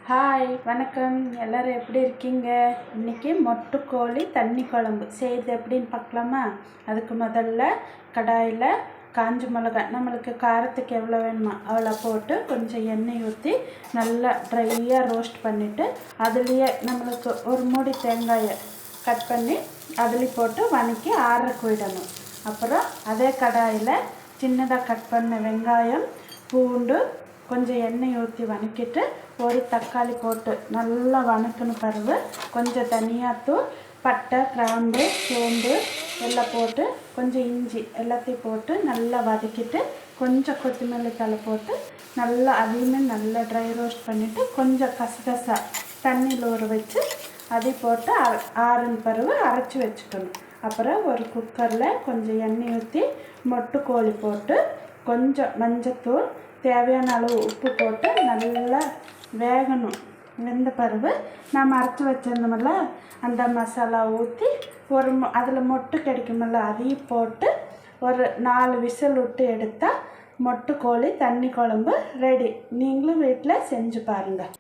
Hi வணக்கம். எல்லோரும் எப்படி இருக்கீங்க? இன்றைக்கி மொட்டுக்கோழி தண்ணி குழம்பு செய்து எப்படின்னு பார்க்கலாமா? அதுக்கு முதல்ல கடாயில் காஞ்ச மிளகாய் நம்மளுக்கு காரத்துக்கு எவ்வளோ வேணுமா அவ்வளோ போட்டு கொஞ்சம் எண்ணெய் ஊற்றி நல்லா ட்ரையாக ரோஸ்ட் பண்ணிவிட்டு அதுலேயே நம்மளுக்கு ஒரு மூடி தேங்காயை கட் பண்ணி அதுலேயும் போட்டு வதக்கி ஆறக்கு விடணும். அப்புறம் அதே கடாயில் சின்னதாக கட் பண்ண வெங்காயம், பூண்டு, கொஞ்சம் எண்ணெய் ஊற்றி வதக்கிட்டு ஒரு தக்காளி போட்டு நல்லா வதக்கணும். பிறகு கொஞ்சம் தனியாத்தூள், பட்டை, கிராம்பு, சோம்பு எல்லாம் போட்டு கொஞ்சம் இஞ்சி எல்லாத்தையும் போட்டு நல்லா வதக்கிட்டு கொஞ்சம் கொத்தமல்லி தழை போட்டு நல்லா அதையுமே நல்லா ட்ரை ரோஸ்ட் பண்ணிவிட்டு கொஞ்சம் கசகசா தண்ணியில் ஊற வச்சு அதை போட்டு ஆறுன பிறகு அரைச்சி வச்சுக்கணும். அப்புறம் ஒரு குக்கரில் கொஞ்சம் எண்ணெய் ஊற்றி மொட்டுக்கோழி போட்டு கொஞ்சம் மஞ்சத்தூள், தேவையான அளவு உப்பு போட்டு நல்லா வேகணும். வெந்த பிறகு நம்ம அரைச்சி வச்சிருந்தோம்ல அந்த மசாலா ஊற்றி அதில் மொட்டு கிடைக்குமில்ல அதையும் போட்டு ஒரு 4 விசில் விட்டு எடுத்தால் மொட்டுக்கோழி தண்ணி குழம்பு ரெடி. நீங்களும் வீட்டில் செஞ்சு பாருங்கள்.